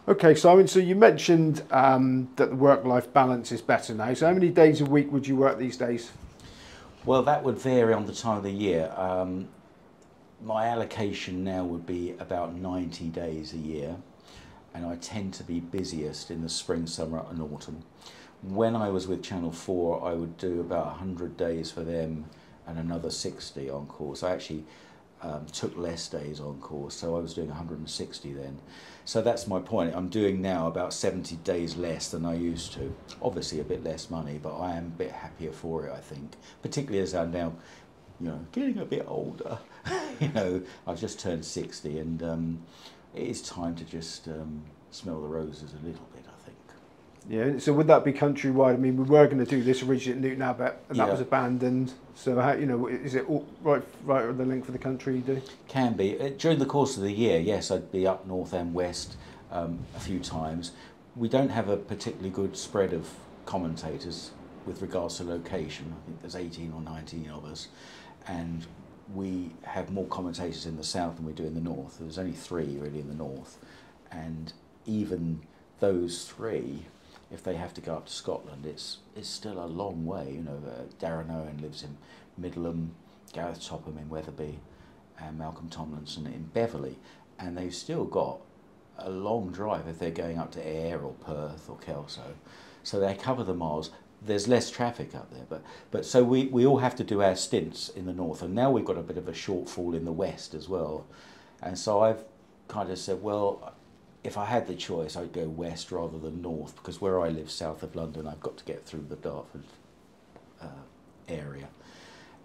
Okay, Simon, so you mentioned that the work-life balance is better now. So how many days a week would you work these days? Well, that would vary on the time of the year. My allocation now would be about 90 days a year, and I tend to be busiest in the spring, summer and autumn. When I was with Channel 4, I would do about 100 days for them and another 60 on course. I actually took less days on course, so I was doing 160 then. So that's my point. I'm doing now about 70 days less than I used to. Obviously a bit less money, but I am a bit happier for it, I think. Particularly as I'm now, getting a bit older. I've just turned 60, and it is time to just smell the roses a little bit, I think. Yeah, so would that be countrywide? I mean, we were going to do this originally at Newton Abbot, and that was abandoned. So, how, is it all right on the length of the country you do? Can be. During the course of the year, yes, I'd be up north and west a few times. We don't have a particularly good spread of commentators with regards to location. I think there's 18 or 19 of us, and we have more commentators in the south than we do in the north. There's only 3 really in the north, and even those 3, if they have to go up to Scotland, it's still a long way. Darren Owen lives in Middleham, Gareth Topham in Wetherby, and Malcolm Tomlinson in Beverley, and they've still got a long drive if they're going up to Ayr or Perth or Kelso. So they cover the miles. There's less traffic up there, but so we all have to do our stints in the north, and now we've got a bit of a shortfall in the west as well. And so I've kind of said, well, if I had the choice, I'd go west rather than north, because where I live south of London, I've got to get through the Dartford area.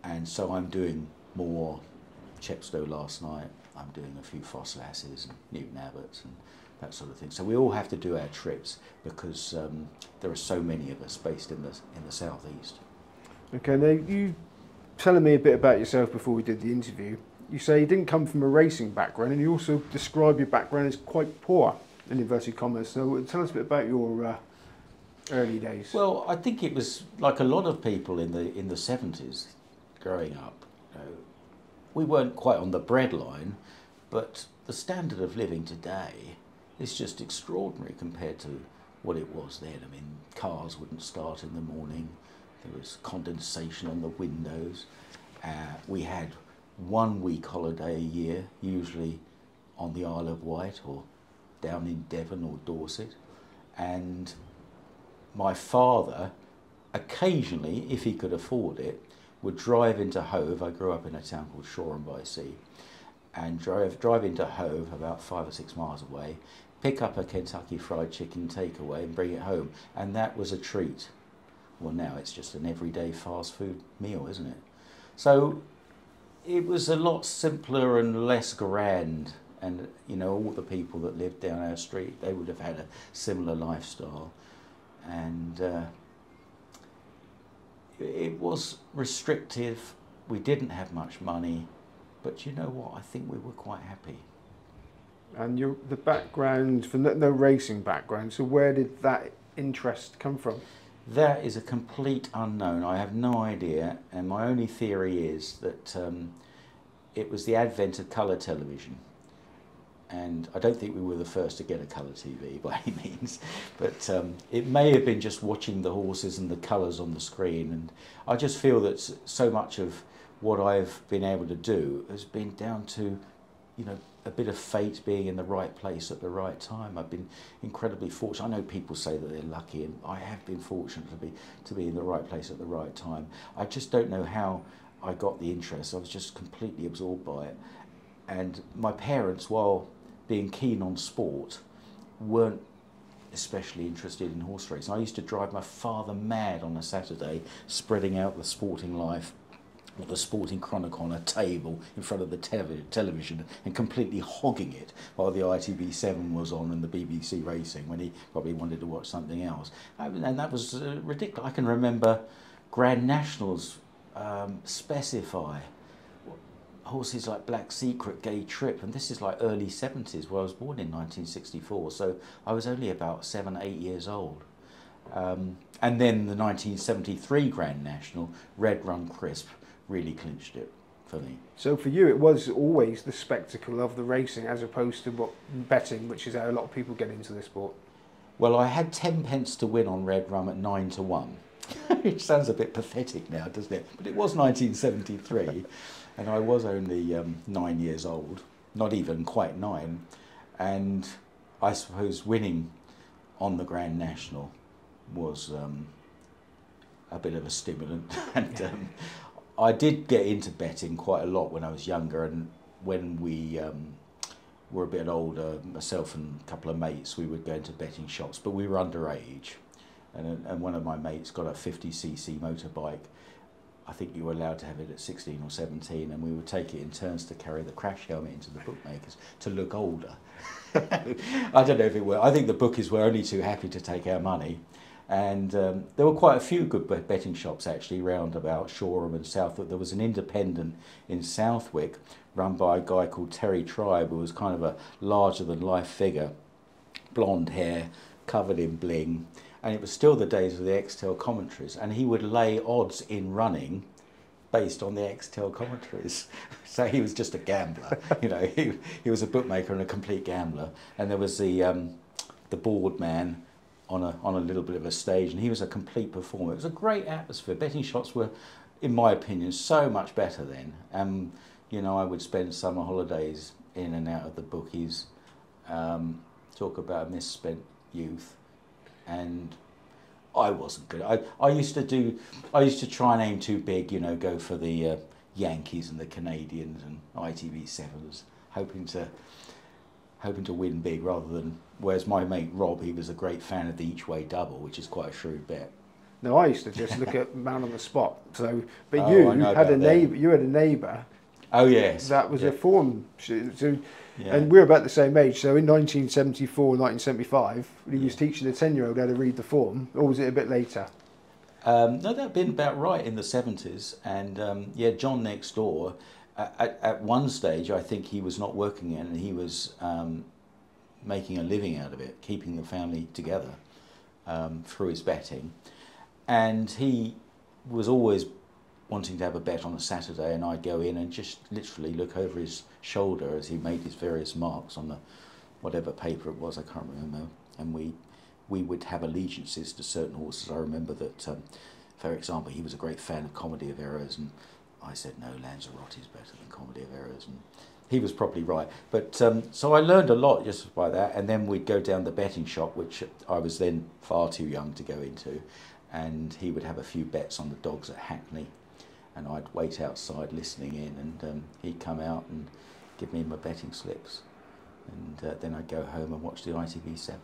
And so I'm doing more Chepstow last night, I'm doing a few Foss Lasses and Newton Abbots and that sort of thing. So we all have to do our trips because there are so many of us based in the southeast. Okay, now you telling me a bit about yourself before we did the interview. You say you didn't come from a racing background, and you also describe your background as quite poor, in inverted commas. So tell us a bit about your early days. Well, I think it was like a lot of people in the 70s growing up. We weren't quite on the breadline, but the standard of living today is just extraordinary compared to what it was then. I mean, cars wouldn't start in the morning. There was condensation on the windows. We had 1 week holiday a year, usually on the Isle of Wight or down in Devon or Dorset. And my father, occasionally, if he could afford it, would drive into Hove. I grew up in a town called Shoreham-by-Sea, and drive into Hove, about 5 or 6 miles away, pick up a Kentucky Fried Chicken takeaway and bring it home. And that was a treat. Well, now it's just an everyday fast food meal, isn't it? So it was a lot simpler and less grand, and all the people that lived down our street, they would have had a similar lifestyle, and it was restrictive. We didn't have much money, but you know what, I think we were quite happy. And the background, for no racing background, so where did that interest come from? That is a complete unknown. I have no idea, and my only theory is that it was the advent of colour television. And I don't think we were the first to get a colour TV by any means, but it may have been just watching the horses and the colours on the screen. And I just feel that so much of what I've been able to do has been down to, a bit of fate, being in the right place at the right time. I've been incredibly fortunate. I know people say that they're lucky, and I have been fortunate to be in the right place at the right time. I just don't know how I got the interest. I was just completely absorbed by it. And my parents, while being keen on sport, weren't especially interested in horse racing. I used to drive my father mad on a Saturday, spreading out the Sporting Life or the Sporting Chronicle on a table in front of the television and completely hogging it while the ITV7 was on and the BBC Racing, when he probably wanted to watch something else. And that was ridiculous. I can remember Grand Nationals specify horses like Black Secret, Gay Trip, and this is like early 70s, where I was born in 1964, so I was only about 7, 8 years old. And then the 1973 Grand National, Red Run Crisp, really clinched it. for me. So for you, it was always the spectacle of the racing as opposed to betting, which is how a lot of people get into the sport. Well, I had 10 pence to win on Red Rum at 9 to 1. Which sounds a bit pathetic now, doesn't it? But it was 1973, and I was only 9 years old, not even quite 9. And I suppose winning on the Grand National was a bit of a stimulant. And I did get into betting quite a lot when I was younger, and when we were a bit older, myself and a couple of mates, we would go into betting shops, but we were underage. And one of my mates got a 50cc motorbike. I think you were allowed to have it at 16 or 17, and we would take it in turns to carry the crash helmet into the bookmakers to look older. I don't know if it were. I think the bookies were only too happy to take our money. And there were quite a few good betting shops actually round about Shoreham and Southwick. There was an independent in Southwick run by a guy called Terry Tribe, who was kind of a larger-than-life figure, blonde hair, covered in bling. And it was still the days of the Extel commentaries, and he would lay odds in running based on the Extel commentaries. So he was just a gambler, you know. He was a bookmaker and a complete gambler. And there was the board man on a little bit of a stage, and he was a complete performer. It was a great atmosphere. Betting shops were, in my opinion, so much better then. You know, I would spend summer holidays in and out of the bookies. Talk about a misspent youth. And I wasn't good. I used to try and aim too big, you know, go for the Yankees and the Canadians and ITV7s, hoping to win big rather than. Whereas my mate Rob, he was a great fan of the each way double, which is quite a shrewd bet. No, I used to just look at man on the spot. So, but you had a neighbour. You had a neighbour. Oh yes. That was a form. So, yeah. And we're about the same age. So in 1974, 1975, he was teaching a 10-year-old how to read the form. Or was it a bit later? No, that'd been about right in the 70s. And yeah, John next door. At one stage, I think he was not working in, and he was making a living out of it, keeping the family together through his betting. And he was always wanting to have a bet on a Saturday, and I'd go in and just literally look over his shoulder as he made his various marks on the whatever paper it was, I can't remember. And we would have allegiances to certain horses. I remember that, for example, he was a great fan of Comedy of Errors, and I said, no, Lanzarote is better than Comedy of Errors, and he was probably right. But so I learned a lot just by that, and then we'd go down the betting shop, which I was then far too young to go into, and he would have a few bets on the dogs at Hackney, and I'd wait outside listening in, and he'd come out and give me my betting slips, and then I'd go home and watch the ITV7.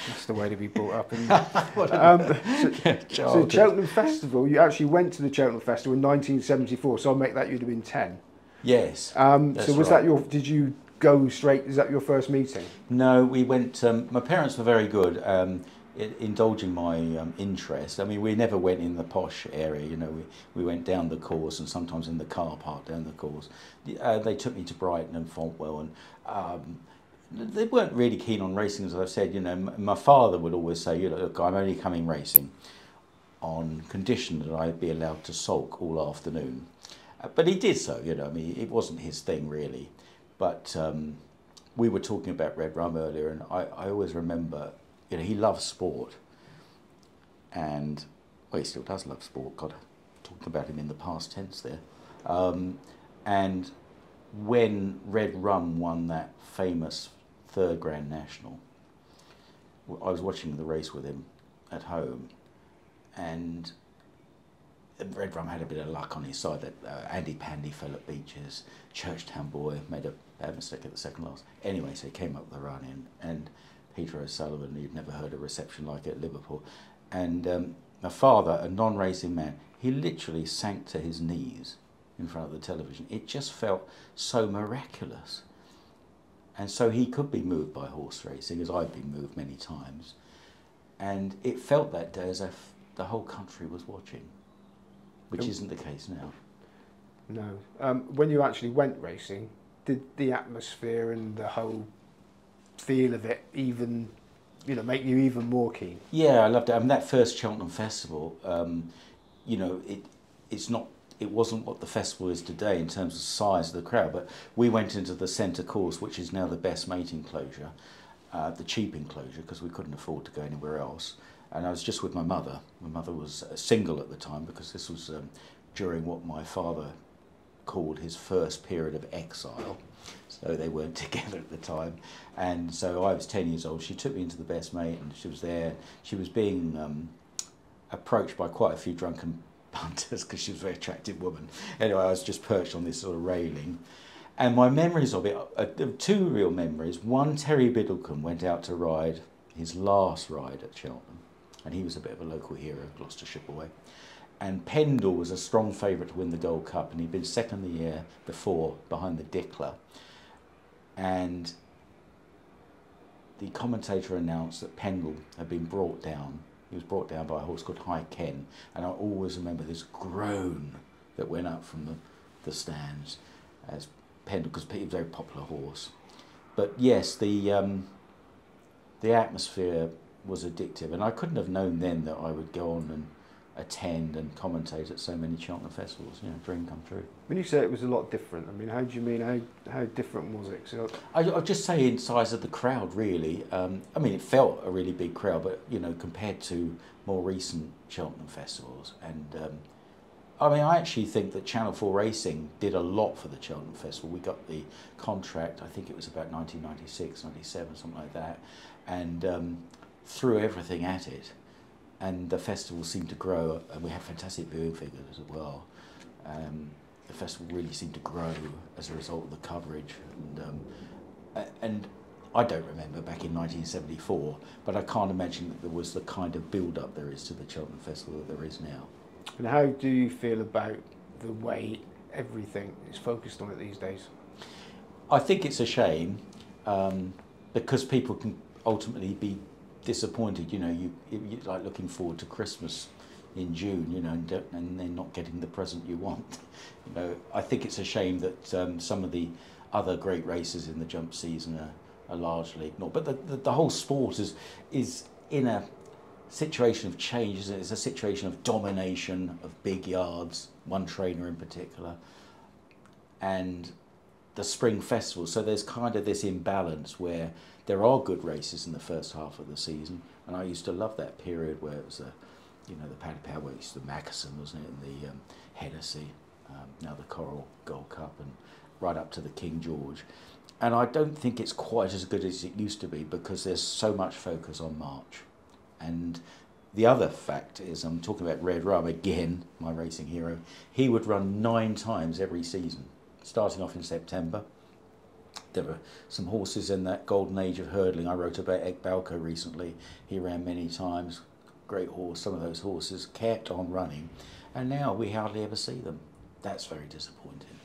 That's the way to be brought up, isn't it? So Cheltenham Festival, you actually went to the Cheltenham Festival in 1974, so I'll make that you'd have been 10. Yes. So was that your, did you go straight, is that your first meeting? No, we went, my parents were very good, indulging my interest. I mean, we never went in the posh area, you know, we went down the course and sometimes in the car park down the course. They took me to Brighton and Fontwell, and they weren't really keen on racing, as I've said. You know, my father would always say, you know, look, I'm only coming racing on condition that I'd be allowed to sulk all afternoon. But he did so, you know, I mean, it wasn't his thing really. But we were talking about Red Rum earlier, and I always remember, you know, he loves sport. And, well, he still does love sport. God, talking about him in the past tense there. And when Red Rum won that famous third Grand National, I was watching the race with him at home, and Red Rum had a bit of luck on his side. That Andy Pandy fell at Beeches, Churchtown Boy made a bad mistake at the second last. Anyway, so he came up the run in, and Peter O'Sullivan, you'd never heard a reception like it at Liverpool. And my father, a non-racing man, he literally sank to his knees in front of the television. It just felt so miraculous. And so he could be moved by horse racing, as I've been moved many times. And it felt that day as if the whole country was watching, which isn't the case now. No. When you actually went racing, did the atmosphere and the whole feel of it even, you know, make you even more keen? Yeah, I loved it. I mean, that first Cheltenham Festival, you know, it's not it wasn't what the festival is today in terms of size of the crowd, but we went into the centre course, which is now the best mate enclosure, the cheap enclosure, because we couldn't afford to go anywhere else. And I was just with my mother. My mother was single at the time, because this was during what my father called his first period of exile. So they weren't together at the time. And so I was 10 years old. She took me into the best mate, and she was there. She was being approached by quite a few drunken punters, because she was a very attractive woman. Anyway, I was just perched on this sort of railing. And my memories of it, two real memories. One, Terry Biddlecombe went out to ride his last ride at Cheltenham, and he was a bit of a local hero, Gloucestershire boy. And Pendle was a strong favourite to win the Gold Cup, and he'd been second the year before behind the Dickler. And the commentator announced that Pendle had been brought down. He was brought down by a horse called High Ken, and I always remember this groan that went up from the stands as Pendle, because he was a very popular horse. But yes, the atmosphere was addictive, and I couldn't have known then that I would go on and attend and commentate at so many Cheltenham festivals. You know, dream come true. When you say it was a lot different, I mean, how do you mean, how different was it? So I'll just say in size of the crowd, really. I mean, it felt a really big crowd, but, you know, compared to more recent Cheltenham festivals. And I mean, I actually think that Channel 4 Racing did a lot for the Cheltenham Festival. We got the contract, I think it was about 1996, 97, something like that, and threw everything at it. And the festival seemed to grow, and we had fantastic viewing figures as well. The festival really seemed to grow as a result of the coverage. And I don't remember back in 1974, but I can't imagine that there was the kind of build-up there is to the Cheltenham Festival that there is now. And how do you feel about the way everything is focused on it these days? I think it's a shame, because people can ultimately be disappointed. You know, you like looking forward to Christmas in June, you know, and then not getting the present you want. You know, I think it's a shame that some of the other great races in the jump season are largely ignored. But the whole sport is in a situation of change, isn't it? It's a situation of domination of big yards, one trainer in particular, and the spring festival. So there's kind of this imbalance where there are good races in the first half of the season, and I used to love that period where it was the Paddy Power, where it was the Mackerson, wasn't it, and the Hennessy, now the Coral Gold Cup, and right up to the King George. And I don't think it's quite as good as it used to be, because there's so much focus on March. And the other fact is, I'm talking about Red Rum again, my racing hero. He would run 9 times every season, starting off in September. There were some horses in that golden age of hurdling. I wrote about Ekbalko recently. He ran many times, great horse. Some of those horses kept on running, and now we hardly ever see them. That's very disappointing.